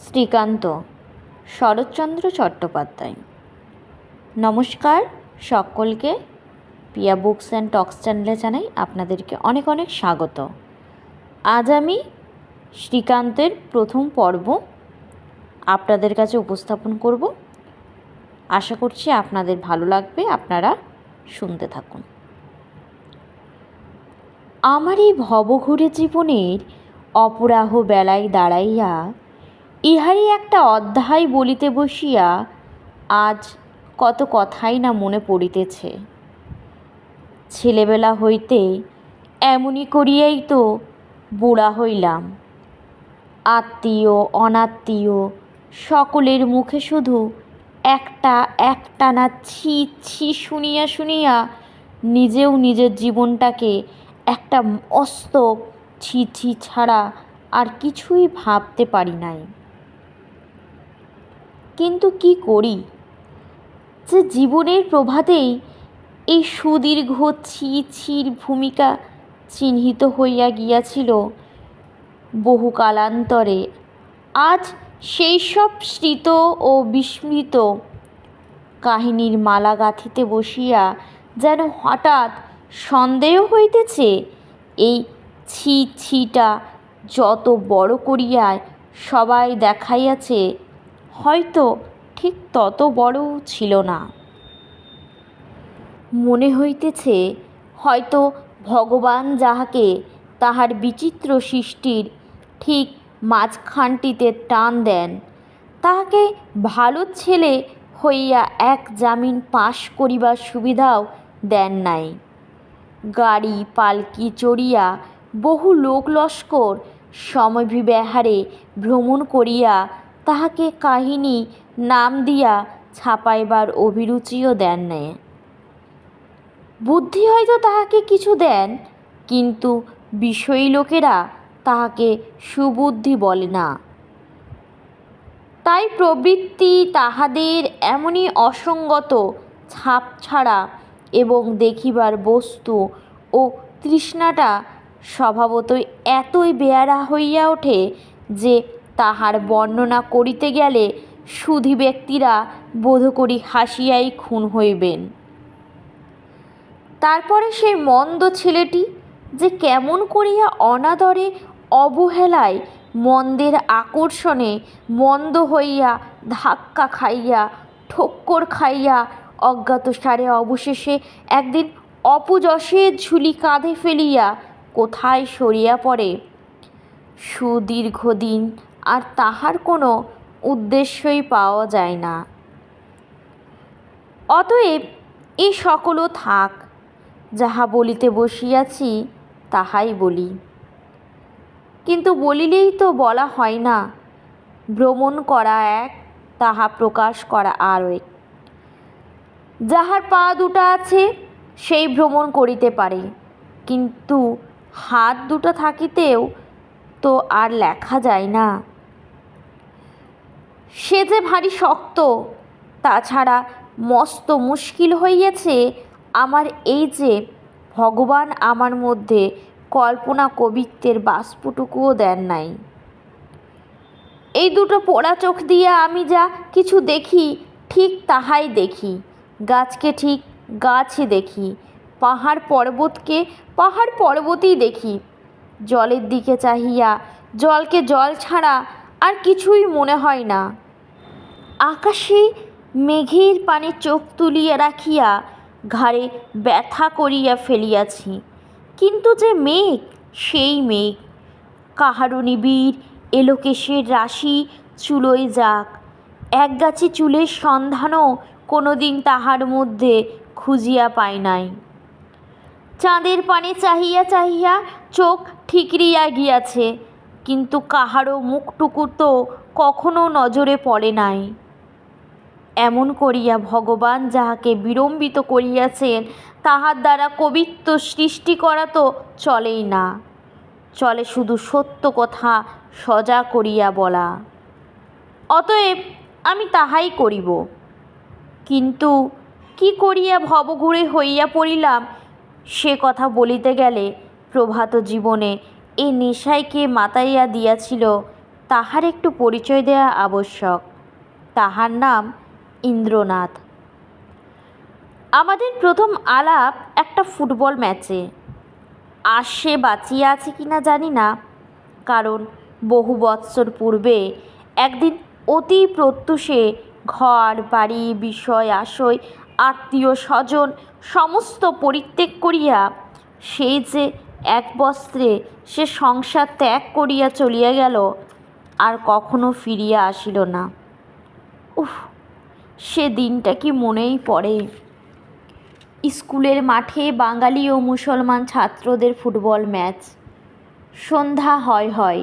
শ্রীকান্ত শরৎচন্দ্র চট্টোপাধ্যায়। নমস্কার সকলকে, পিয়া books and টক্স চ্যানেলে জানাই আপনাদেরকে অনেক অনেক স্বাগত। আজ আমি শ্রীকান্তের প্রথম পর্ব আপনাদের কাছে উপস্থাপন করব। আশা করছি আপনাদের ভালো লাগবে, আপনারা শুনতে থাকুন। আমার এই ভবঘুরে জীবনের অপরাহ বেলায় দাঁড়াইয়া ইহারই একটা অধ্যায় বলিতে বসিয়া আজ কত কথাই না মনে পড়িতেছে। ছেলেবেলা হইতে এমনি করিয়াই তো বুড়া হইলাম। আত্মীয় অনাত্মীয় সকলের মুখে শুধু একটানা ছি ছি শুনিয়া শুনিয়া নিজেও নিজের জীবনটাকে একটা মস্ত ছি ছি ছাড়া আর কিছুই ভাবতে পারি নাই। কিন্তু কি করি যে জীবনের প্রভাতেই এই সুদীর্ঘ ছি ছির ভূমিকা চিহ্নিত হইয়া গিয়াছিল। বহু কালান্তরে আজ সেই সব স্মৃত ও বিস্মৃত কাহিনীর মালা গাঁথিতে বসিয়া যেন হঠাৎ সন্দেহ হইতেছে, এই ছি ছিটা যত বড় করিয়া সবাই দেখাইয়াছে হয়তো ঠিক তত বড়ও ছিল না। মনে হইতেছে হয়তো ভগবান যাহাকে তাহার বিচিত্র সৃষ্টির ঠিক মাঝখানটিতে টান দেন, তাহাকে ভালো ছেলে হইয়া এক জামিন পাশ করিবার সুবিধাও দেন নাই। গাড়ি পালকি চড়িয়া বহু লোক লস্কর সমভিব্যাহারে ভ্রমণ করিয়া তাহাকে কাহিনী নাম দিয়া ছাপাইবার অভিরুচিও দেন নাই। বুদ্ধি হয়তো তাহাকে কিছু দেন, কিন্তু বিষয়ী লোকেরা তাহাকে সুবুদ্ধি বলে না। তাই প্রবৃত্তি তাহাদের এমনই অসঙ্গত ছাপ ছাড়া এবং দেখিবার বস্তু ও তৃষ্ণাটা স্বভাবতই এতই বেয়ারা হইয়া ওঠে যে তাহার বর্ণনা করিতে গেলে সুধী ব্যক্তিরা বোধ করি হাসিয়াই খুন হইবেন। তারপরে সেই মন্দ ছেলেটি যে কেমন করিয়া অনাদরে অবহেলায় মন্দের আকর্ষণে মন্দ হইয়া ধাক্কা খাইয়া ঠোক্কর খাইয়া অজ্ঞাতসারে অবশেষে একদিন অপযশের ঝুলি কাঁধে ফেলিয়া কোথায় সরিয়া পড়ে, সুদীর্ঘদিন আর তাহার কোনো উদ্দেশ্যই পাওয়া যায় না। অতএব এই সকলও থাক, যাহা বলিতে বসিয়াছি তাহাই বলি। কিন্তু বলিলেই তো বলা হয় না। ভ্রমণ করা এক, তাহা প্রকাশ করা আর এক। যাহার পা দুটা আছে সেই ভ্রমণ করিতে পারে, কিন্তু হাত দুটা থাকিতেও তো আর লেখা যায় না। সে যে ভারী শক্ত। তাছাড়া মস্ত মুশকিল হইয়াছে আমার এই যে ভগবান আমার মধ্যে কল্পনা কবিত্বের বাষ্পটুকুও দেন নাই। এই দুটো পোড়া চোখ দিয়ে আমি যা কিছু দেখি ঠিক তাহাই দেখি। গাছকে ঠিক গাছই দেখি, পাহাড় পর্বতকে পাহাড় পর্বতই দেখি। জলের দিকে চাহিয়া জলকে জল ছাড়া আর কিছুই মনে হয় না। আকাশে মেঘের পানে চোখ তুলিয়া রাখিয়া ঘাড়ে ব্যথা করিয়া ফেলিয়াছি, কিন্তু যে মেঘ সেই মেঘ। কাহারও নিবিড় এলোকেশের রাশি চুলোয় যাক, একগাছি চুলের সন্ধানও কোনোদিন তাহার মধ্যে খুঁজিয়া পায় নাই। চাঁদের পানে চাহিয়া চাহিয়া চোখ ঠিকরিয়া গিয়াছে, কিন্তু কাহারও মুখটুকু তো কখনো নজরে পড়ে নাই। এমন করিয়া ভগবান যাহাকে বিড়ম্বিত করিয়াছেন তাহার দ্বারা কবিত্ব সৃষ্টি করা তো চলেই না। চলে শুধু সত্য কথা সজা করিয়া বলা। অতএব আমি তাহাই করিব। কিন্তু কি করিয়া ভবঘুরে হইয়া পড়িলাম সে কথা বলিতে গেলে প্রভাত জীবনে এ নেশায় কে মাতাইয়া দিয়াছিল তাহার একটু পরিচয় দেওয়া আবশ্যক। তাহার নাম ইন্দ্রনাথ। আমাদের প্রথম আলাপ একটা ফুটবল ম্যাচে। আর সে বাঁচিয়ে আছে কিনা জানি না, কারণ বহু বৎসর পূর্বে একদিন অতি প্রত্যুষে ঘর বাড়ি বিষয় আশয় আত্মীয় স্বজন সমস্ত পরিত্যাগ করিয়া সেই যে এক বস্ত্রে সে সংসার ত্যাগ করিয়া চলিয়া গেল, আর কখনো ফিরিয়া আসিল না। উফ, সে দিনটা কি মনেই পড়ে। স্কুলের মাঠে বাঙালি ও মুসলমান ছাত্রদের ফুটবল ম্যাচ। সন্ধ্যা হয়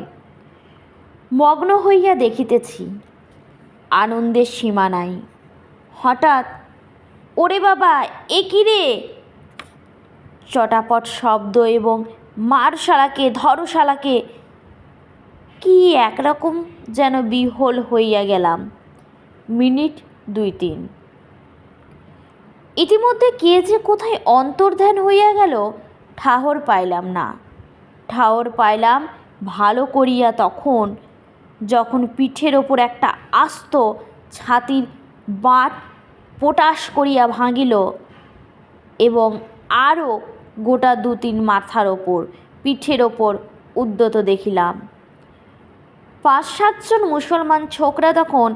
মগ্ন হইয়া দেখিতেছি, আনন্দের সীমা নাই। হঠাৎ, ওরে বাবা, এ কী রে! চটাপট শব্দ এবং মার শালাকে, ধরো শালাকে। কি একরকম যেন বিহ্বল হইয়া গেলাম। মিনিট 2-3। ইতিমধ্যে কে যে কোথায় অন্তর্ধান হইয়া গেল ঠাহর পাইলাম না। ঠাহর পাইলাম ভালো করিয়া তখন, যখন পিঠের ওপর একটা আস্ত ছাতির বাঁট পটাশ করিয়া ভাঙিল এবং আরও গোটা 2-3 মাথার ওপর পিঠের ওপর উদ্যত দেখিলাম। 5-7 জন মুসলমান ছোকরা তখন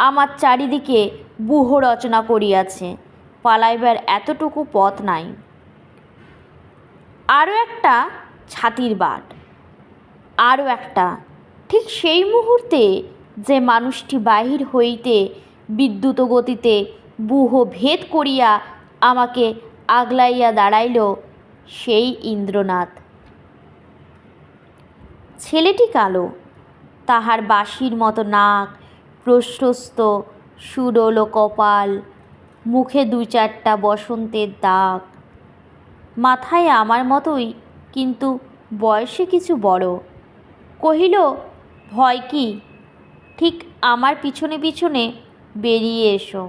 আমার চারিদিকে ব্যূহ রচনা করিয়াছে। পালাইবার এতটুকু পথ নাই। আরও একটা ছাতির বাট, আরও একটা। ঠিক সেই মুহূর্তে যে মানুষটি বাহির হইতে বিদ্যুৎ গতিতে ব্যূহ ভেদ করিয়া আমাকে আগলাইয়া দাঁড়াইল, সেই ইন্দ্রনাথ। ছেলেটি কালো, তাহার বাঁশির মতো নাক, প্রশস্ত সুডোল কপাল, মুখে 2-4টা বসন্তের দাগ। মাথায় আমার মতোই, কিন্তু বয়সে কিছু বড়। কহিল, ভয় কি? ঠিক আমার পিছনে পিছনে বেরিয়ে এসো।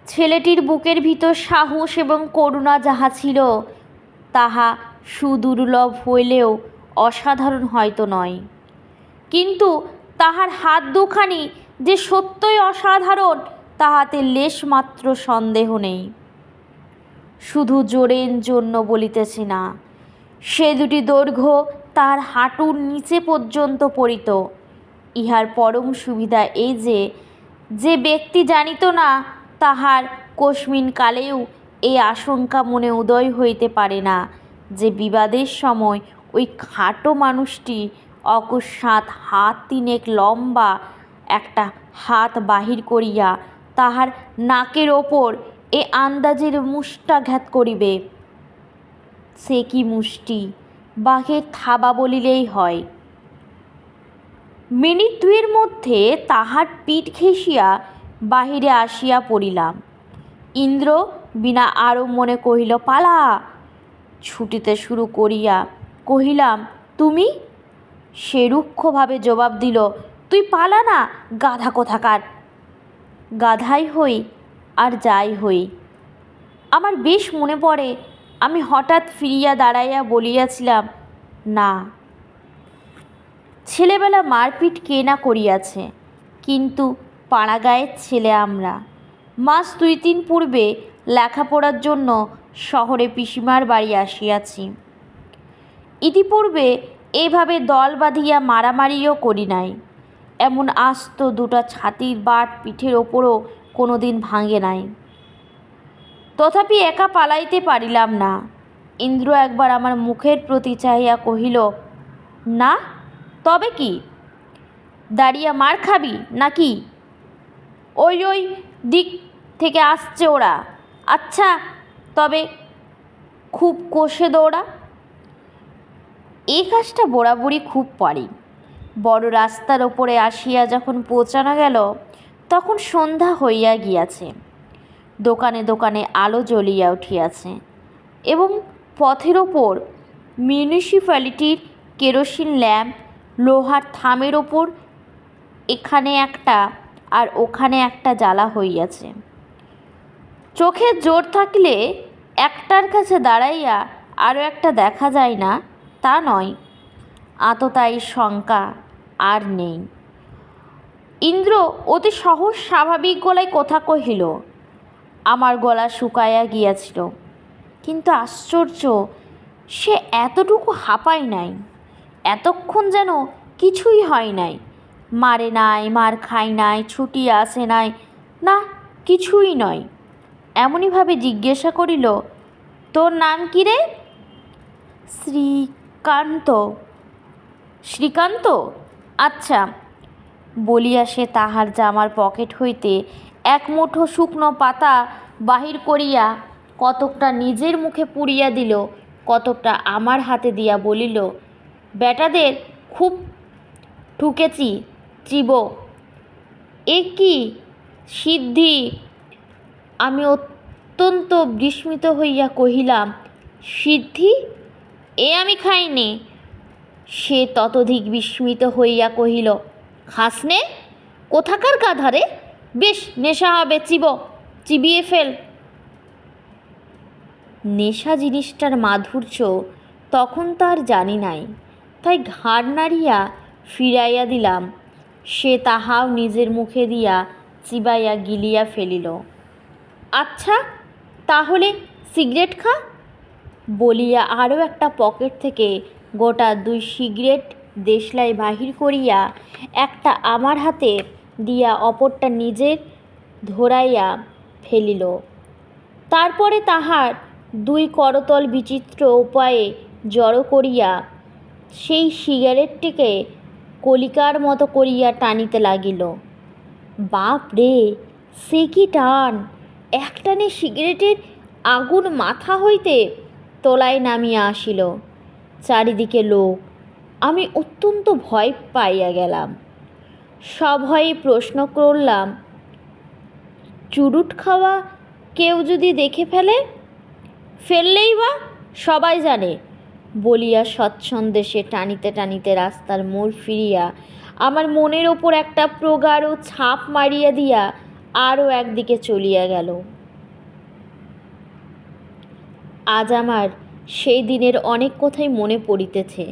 ছেলেটির বুকের ভিতর সাহস এবং করুণা যাহা ছিল, তাহা সুদুর্লভ হইলেও অসাধারণ হয়তো নয়, কিন্তু তাহার হাত দুখানি যে সত্যই অসাধারণ তাহাতে লেশমাত্র সন্দেহ নেই। শুধু জোরের জন্য বলিতেছি না, সে দুটি দৈর্ঘ্য তাহার হাঁটুর নিচে পর্যন্ত পড়িত। ইহার পরম সুবিধা এই যে, যে ব্যক্তি জানিত না, তাহার কস্মিন কালেও এই আশঙ্কা মনে উদয় হইতে পারে না যে বিবাদের সময় ওই খাটো মানুষটি অকস্মাৎ হাত 3 লম্বা একটা হাত বাহির করিয়া তাহার নাকের ওপর এ আন্দাজের মুষ্টাঘাত করিবে। সে কি মুষ্টি, বাঘের থাবা বলিলেই হয়। মিনিট 2-এর মধ্যে তাহার পিঠ ঘেঁষিয়া বাহিরে আসিয়া পড়িলাম। ইন্দ্র বিনা আড়ম্বরে কহিল, পালা। ছুটিতে শুরু করিয়া কহিলাম, তুমি? সে রুক্ষভাবে জবাব দিল, তুই পালা না, গাধা কোথাকার। গাধাই হই আর যাই হই। আমার বেশ মনে পড়ে, আমি হঠাৎ ফিরিয়া দাঁড়াইয়া বলিয়াছিলাম, না। ছেলেবেলা মারপিট কে না করিয়াছে, কিন্তু পাড়াগাঁয়ের ছেলে আমরা। মাস 2-3 পূর্বে লেখাপড়ার জন্য শহরে পিসিমার বাড়ি আসিয়াছি। ইতিপূর্বে এইভাবে দল বাঁধিয়া মারামারিও করি নাই। এমন আস্ত 2টা ছাতির বাট পিঠের ওপরও কোনো দিন ভাঙে নাই। তথাপি একা পালাইতে পারিলাম না। ইন্দ্র একবার আমার মুখের প্রতি চাহিয়া কহিল, না, তবে কি? দাঁড়িয়ে মার খাবি নাকি? ওই দিক থেকে আসছে ওরা। আচ্ছা, তবে খুব কষে দৌড়া। এই কাজটা বরাবরই খুব পারি। বড় রাস্তার ওপরে আসিয়া যখন পৌঁছানো গেল, তখন সন্ধ্যা হইয়া গিয়াছে। দোকানে দোকানে আলো জ্বলিয়া উঠিয়াছে এবং পথের ওপর মিউনিসিপ্যালিটির কেরোসিন ল্যাম্প লোহার থামের ওপর এখানে একটা আর ওখানে একটা জ্বালা হইয়াছে। চোখের জোর থাকলে একটার কাছে দাঁড়াইয়া আরও একটা দেখা যায় না, তা নয়। আততায়ী শঙ্কা আর নেই। ইন্দ্র অতি সহজ স্বাভাবিক গলায় কথা কহিল। আমার গলা শুকাইয়া গিয়াছিল, কিন্তু আশ্চর্য, সে এতটুকু হাঁপায় নাই। এতক্ষণ যেন কিছুই হয় নাই, মারে নাই, মার খাই নাই, ছুটি আসে নাই, না কিছুই নয়। এমনইভাবে জিজ্ঞাসা করিল, তোর নাম কি রে? শ্রীকান্ত। শ্রীকান্ত? আচ্ছা, বলিয়া সে তাহার জামার পকেট হইতে এক মুঠো শুকনো পাতা বাহির করিয়া কতকটা নিজের মুখে পুড়িয়া দিল, কতকটা আমার হাতে দিয়া বলিল, বেটাদের খুব ঠুকেছি চিব। এ কি সিদ্ধি? আমি অত্যন্ত বিস্মিত হইয়া কহিলাম, সিদ্ধি? এ আমি খাইনি। সে ততোধিক বিস্মিত হইয়া কহিল, খাসনে? কোথাকার গাধারে? বেশ নেশা হবে, চিবিয়ে ফেল। নেশা জিনিসটার মাধুর্য তখন তার জানি নাই, তাই ঘাড় নাড়িয়া ফিরাইয়া দিলাম। সে তাহাও নিজের মুখে দিয়া চিবাইয়া গিলিয়া ফেলিল। আচ্ছা, তাহলে সিগারেট খা, বলিয়া আরও একটা পকেট থেকে গোটা 2 সিগারেট দেশলাই বাহির করিয়া একটা আমার হাতে দিয়া অপরটা নিজের ধরাইয়া ফেলিল। তারপরে তাহার 2 করতল বিচিত্র উপায়ে জড়ো করিয়া সেই সিগারেটটিকে কলিকার মতো করিয়া টানিতে লাগিল। বাপ রে, সে কি টান! একটানে সিগারেটের আগুন মাথা হইতে তলায় নামিয়া আসিল। চারিদিকে লোক। আমি অত্যন্ত ভয় পাইয়া গেলাম। সভয়ে প্রশ্ন করলাম, চুরুট খাওয়া কেউ যদি দেখে ফেললেই বা সবাই জানে, বলিয়া স্বচ্ছন্দে সে টানিতে টানিতে রাস্তার মোড় ফিরিয়া আমার মনের ওপর একটা প্রগাঢ় ছাপ মারিয়া দিয়া আরও একদিকে চলিয়া গেল। আজ আমার সেই দিনের অনেক কথাই মনে পড়িতেছে,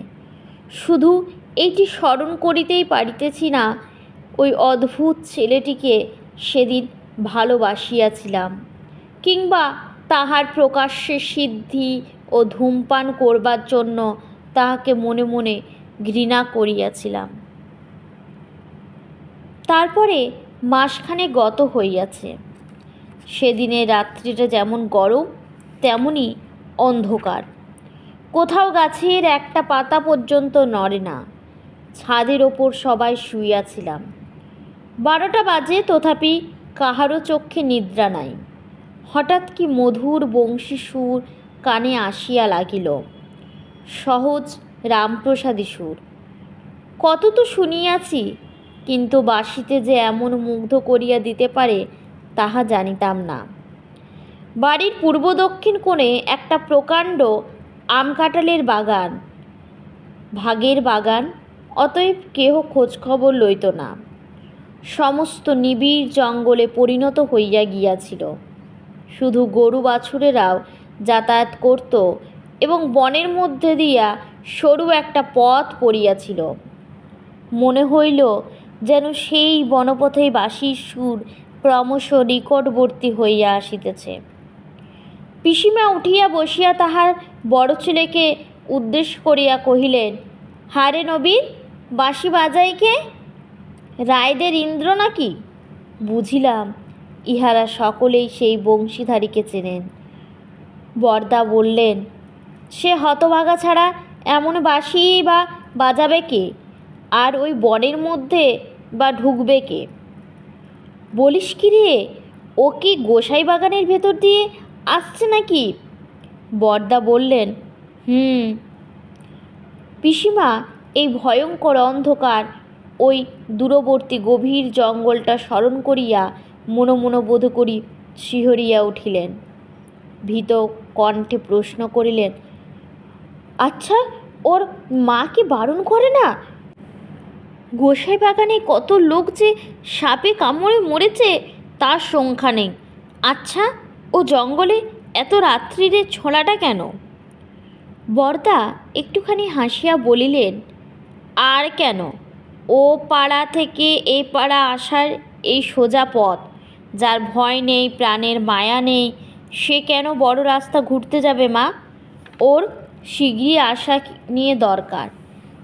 শুধু এইটি স্মরণ করিতেই পারিতেছি না, ওই অদ্ভুত ছেলেটিকে সেদিন ভালোবাসিয়াছিলাম, কিংবা তাহার প্রকাশ্যে সিদ্ধি ও ধূমপান করবার জন্য তাহাকে মনে মনে ঘৃণা করিয়াছিলাম। তারপরে মাসখানে গত হইয়াছে। সেদিনের রাত্রিটা যেমন গরম, তেমনি অন্ধকার। কোথাও গাছের একটা পাতা পর্যন্ত নড়ে না। ছাদের ওপর সবাই শুইয়াছিলাম। 12টা বাজে, তথাপি কাহারও চক্ষে নিদ্রা নাই। হঠাৎ কি মধুর বংশী সুর কানে আসিয়া লাগিল, সহজ রামপ্রসাদী সুর। কত তো শুনিয়াছি, কিন্তু বাঁশিতে যে এমন মুগ্ধ করিয়া দিতে পারে তাহা জানিতাম না। বাড়ির পূর্ব দক্ষিণ কোণে একটা প্রকাণ্ড আম কাঁঠালের বাগান, ভাগের বাগান, অতএব কেহ খোঁজখবর লইত না। সমস্ত নিবিড় জঙ্গলে পরিণত হইয়া গিয়াছিল। শুধু গরু বাছুরেরাও যাতায়াত করত এবং বনের মধ্যে দিয়া সরু একটা পথ পড়িয়াছিল। মনে হইল যেন সেই বনপথেই বাঁশির সুর ক্রমশ নিকটবর্তী হইয়া আসিতেছে। পিসিমা উঠিয়া বসিয়া তাহার বড় ছেলেকে উদ্দেশ্য করিয়া কহিলেন, হারে নবীন, বাঁশি বাজাই কে? রায়দের ইন্দ্র নাকি? বুঝিলাম ইহারা সকলেই সেই বংশীধারীকে চেনেন। বরদা বললেন, সে হতভাগা ছাড়া এমন বাঁশি বা বাজাবে কে, আর ওই বনের মধ্যে বা ঢুকবে কে? বলিস কি রে, ও কি গোসাই বাগানের ভেতর দিয়ে আসছে নাকি? বরদা বললেন, পিসিমা এই ভয়ঙ্কর অন্ধকার, ওই দূরবর্তী গভীর জঙ্গলটা স্মরণ করিয়া মনো বোধ করি শিহরিয়া উঠিলেন। ভীত কণ্ঠে প্রশ্ন করিলেন, আচ্ছা, ওর মা কি বারণ করে না? গোসাই বাগানে কত লোক যে সাপে কামড়ে মরেছে তার সংখ্যা নেই। আচ্ছা, ও জঙ্গলে এত রাত্রিরে ছোঁড়াটা কেন? বরদা একটুখানি হাসিয়া বলিলেন, আর কেন, ও পাড়া থেকে এই পাড়া আসার এই সোজা পথ। যার ভয় নেই, প্রাণের মায়া নেই, সে কেন বড় রাস্তা ঘুরতে যাবে মা? ওর শিগগিরই আসা নিয়ে দরকার।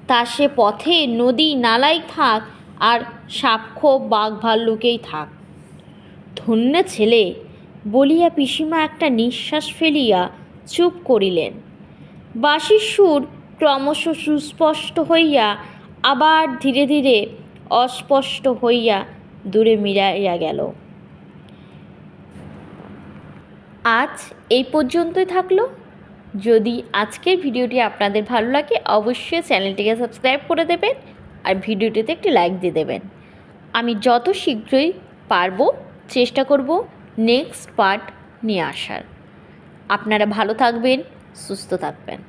তা সে পথে নদী নালাই থাক, আর সাক্ষ্য বাঘ ভাল্লুকেই থাক। ধন্য ছেলে বলিয়া পিসিমা একটা নিঃশ্বাস ফেলিয়া চুপ করিলেন। বাঁশির সুর ক্রমশ সুস্পষ্ট হইয়া আবার ধীরে ধীরে অস্পষ্ট হইয়া দূরে মিলাইয়া গেল। আজ এই পর্যন্তই থাকলো। যদি আজকের ভিডিওটি আপনাদের ভালো লাগে অবশ্যই চ্যানেলটিকে সাবস্ক্রাইব করে দেবেন আর ভিডিওটিতে একটি লাইক দিয়ে দেবেন। আমি যত শীঘ্রই পারবো চেষ্টা করব নেক্সট পার্ট নিয়ে আসার। আপনারা ভালো থাকবেন, সুস্থ থাকবেন।